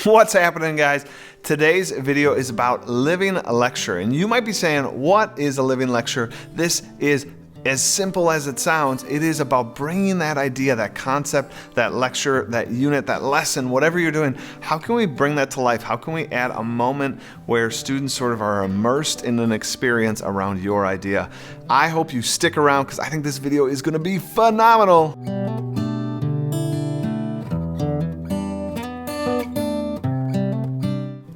What's happening, guys? Today's video is about living a lecture, and you might be saying, what is a living lecture? This is as simple as it sounds. It is about bringing that idea, that concept, that lecture, that unit, that lesson, whatever you're doing. How can we bring that to life? How can we add a moment where students sort of are immersed in an experience around your idea? I hope you stick around because I think this video is going to be phenomenal.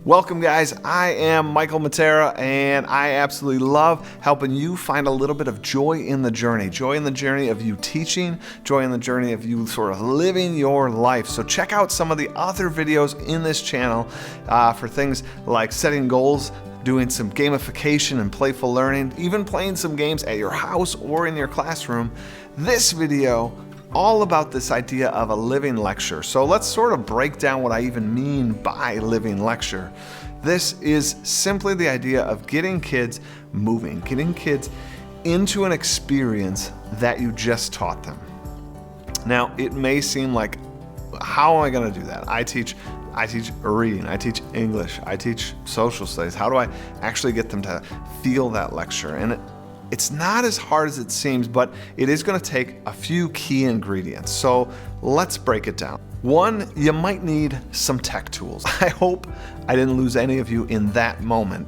Welcome, guys. I am Michael Matera, and I absolutely love helping you find a little bit of joy in the journey. Joy in the journey of you teaching, joy in the journey of you sort of living your life. So check out some of the other videos in this channel for things like setting goals, doing some gamification and playful learning, even playing some games at your house or in your classroom. This video all about this idea of a living lecture. So let's sort of break down what I even mean by living lecture. This is simply the idea of getting kids moving, getting kids into an experience that you just taught them. Now, it may seem like, how am I going to do that? I teach reading, I teach English, I teach social studies. How do I actually get them to feel that lecture? And it's not as hard as it seems, but it is going to take a few key ingredients. So let's break it down. One, you might need some tech tools. I hope I didn't lose any of you in that moment.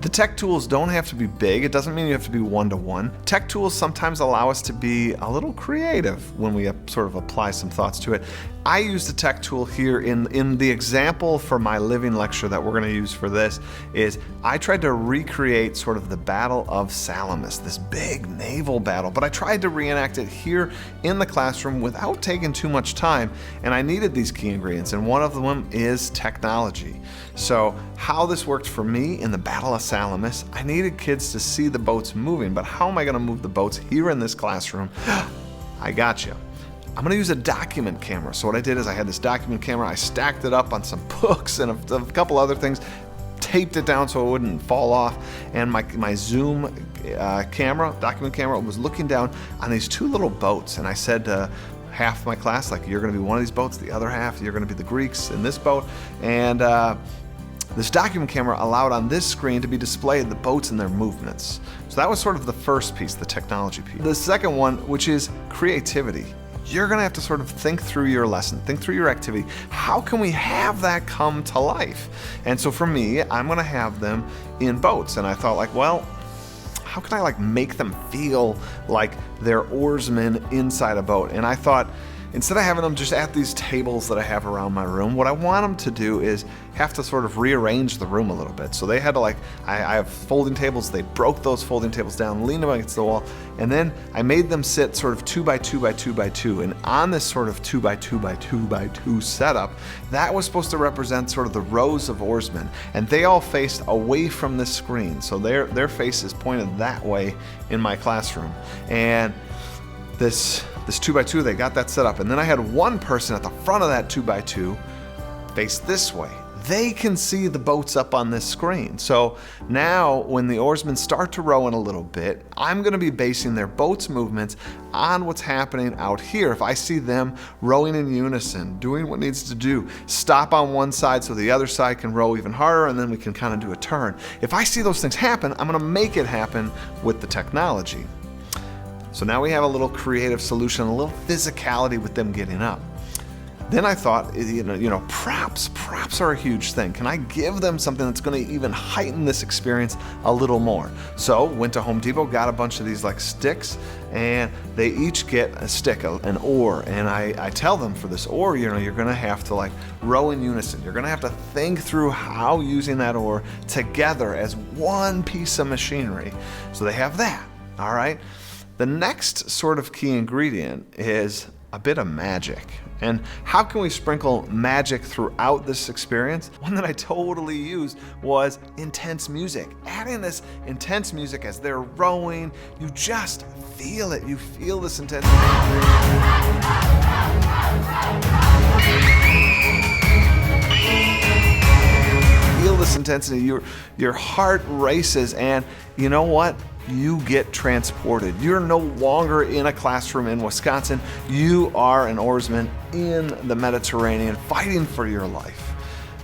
The tech tools don't have to be big. It doesn't mean you have to be one-to-one. Tech tools sometimes allow us to be a little creative when we sort of apply some thoughts to it. I used a tech tool here in the example for my living lecture that we're going to use for this is I tried to recreate sort of the Battle of Salamis, this big naval battle, but I tried to reenact it here in the classroom without taking too much time, and I needed these key ingredients, and one of them is technology. So how this worked for me in the Battle of Salamis, I needed kids to see the boats moving, but how am I going to move the boats here in this classroom? I got you. I'm going to use a document camera. So what I did is I had this document camera, I stacked it up on some books and a couple other things, taped it down so it wouldn't fall off, and my Zoom document camera, was looking down on these two little boats, and I said to half my class, like, you're going to be one of these boats, the other half, you're going to be the Greeks in this boat, and this document camera allowed on this screen to be displayed the boats and their movements. So that was sort of the first piece, the technology piece. The second one, which is creativity. You're going to have to sort of think through your lesson, think through your activity. How can we have that come to life? And so for me, I'm going to have them in boats. And I thought, like, well, how can I make them feel like they're oarsmen inside a boat? And I thought, instead of having them just at these tables that I have around my room, what I want them to do is have to sort of rearrange the room a little bit. So they had to I have folding tables, they broke those folding tables down, leaned them against the wall, and then I made them sit sort of 2 by 2 by 2 by 2. And on this sort of 2 by 2 by 2 by 2 setup, that was supposed to represent sort of the rows of oarsmen. And they all faced away from the screen. So their faces pointed that way in my classroom. And this 2 by 2, they got that set up. And then I had one person at the front of that 2 by 2 face this way. They can see the boats up on this screen. So now when the oarsmen start to row in a little bit, I'm going to be basing their boats' movements on what's happening out here. If I see them rowing in unison, doing what needs to do, stop on one side so the other side can row even harder, and then we can kind of do a turn. If I see those things happen, I'm going to make it happen with the technology. So now we have a little creative solution, a little physicality with them getting up. Then I thought, props are a huge thing. Can I give them something that's going to even heighten this experience a little more? So went to Home Depot, got a bunch of these sticks, and they each get a stick, an oar. And I tell them for this oar, you're going to have to row in unison. You're going to have to think through how using that oar together as one piece of machinery. So they have that, all right? The next sort of key ingredient is a bit of magic. And how can we sprinkle magic throughout this experience? One that I totally used was intense music. Adding this intense music as they're rowing, you just feel it. You feel this intensity. Feel this intensity. Your heart races, and you know what? You get transported. You're no longer in a classroom in Wisconsin. You are an oarsman in the Mediterranean fighting for your life.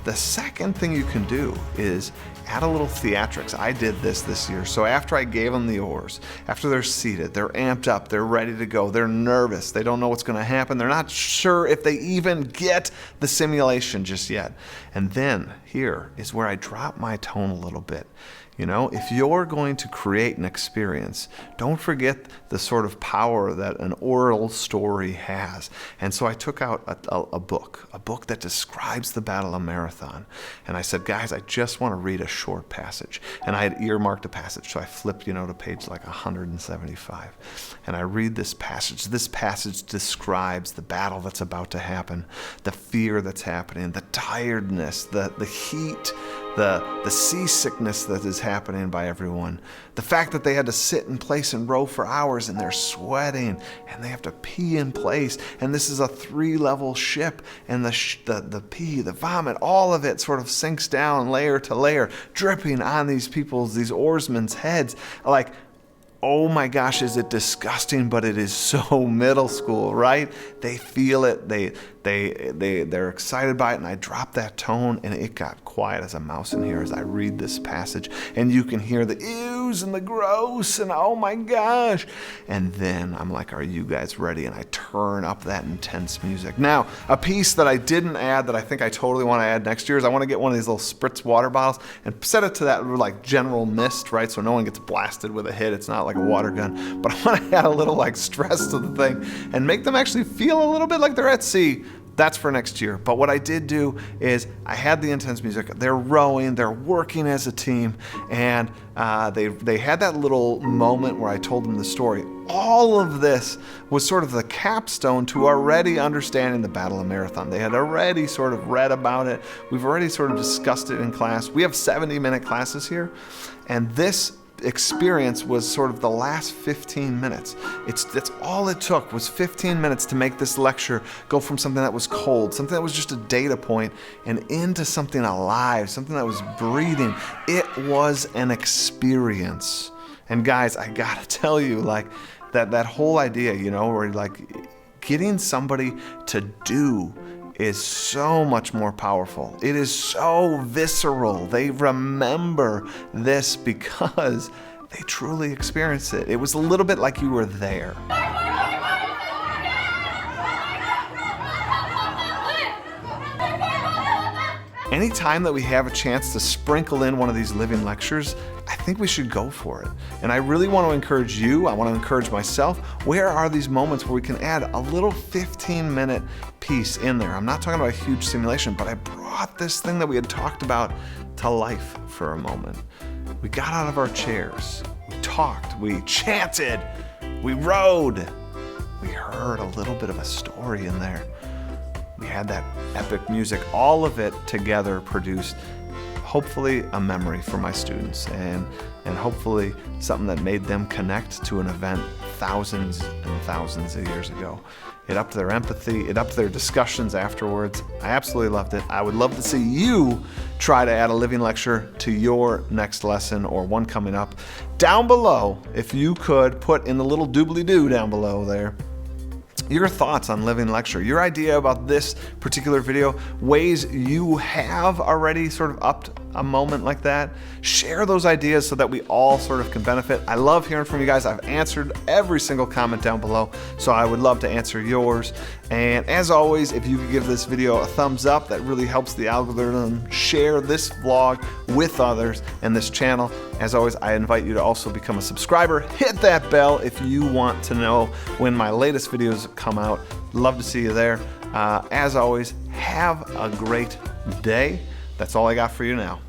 The second thing you can do is add a little theatrics. I did this year. So after I gave them the oars, after they're seated, they're amped up, they're ready to go, they're nervous, they don't know what's going to happen, they're not sure if they even get the simulation just yet. And then here is where I drop my tone a little bit. You know, if you're going to create an experience, don't forget the sort of power that an oral story has. And so I took out a book that describes the Battle of Marathon. And I said, guys, I just want to read a short passage. And I had earmarked a passage, so I flipped, to page like 175. And I read this passage. This passage describes the battle that's about to happen, the fear that's happening, the tiredness, the heat, the seasickness that is happening by everyone, the fact that they had to sit in place and row for hours and they're sweating and they have to pee in place, and this is a 3-level ship, and the pee, the vomit, all of it sort of sinks down layer to layer, dripping on these oarsmen's heads. Like, oh my gosh, is it disgusting? But it is so middle school, right? They feel it, they're excited by it, and I dropped that tone, and it got quiet as a mouse in here as I read this passage, and you can hear the ews and the gross, and oh my gosh. And then I'm like, are you guys ready? And I turn up that intense music. Now, a piece that I didn't add that I think I totally want to add next year is I want to get one of these little spritz water bottles and set it to that like general mist, right? So no one gets blasted with a hit. It's not like a water gun, but I want to add a little like stress to the thing and make them actually feel a little bit like they're at sea. That's for next year. But what I did do is I had the intense music. They're rowing, they're working as a team, and they had that little moment where I told them the story. All of this was sort of the capstone to already understanding the Battle of Marathon. They had already sort of read about it. We've already sort of discussed it in class. We have 70-minute classes here, and this experience was sort of the last 15 minutes. That's all it took was 15 minutes to make this lecture go from something that was cold, something that was just a data point, and into something alive, something that was breathing. It was an experience. And guys, I gotta tell you, like that whole idea, where like getting somebody to do is so much more powerful. It is so visceral. They remember this because they truly experienced it. It was a little bit like you were there. Anytime that we have a chance to sprinkle in one of these living lectures, I think we should go for it. And I really want to encourage you, I want to encourage myself, where are these moments where we can add a little 15-minute piece in there? I'm not talking about a huge simulation, but I brought this thing that we had talked about to life for a moment. We got out of our chairs, we talked, we chanted, we rowed, we heard a little bit of a story in there. We had that epic music. All of it together produced hopefully a memory for my students, and hopefully something that made them connect to an event thousands and thousands of years ago. It upped their empathy, it upped their discussions afterwards. I absolutely loved it. I would love to see you try to add a living lecture to your next lesson or one coming up. Down below, if you could put in the little doobly-doo down below there, your thoughts on living lecture, your idea about this particular video, ways you have already sort of upped a moment like that. Share those ideas so that we all sort of can benefit. I love hearing from you guys. I've answered every single comment down below, so I would love to answer yours. And as always, if you could give this video a thumbs up, that really helps the algorithm share this vlog with others and this channel. As always, I invite you to also become a subscriber. Hit that bell if you want to know when my latest videos come out. Love to see you there. As always, have a great day. That's all I got for you now.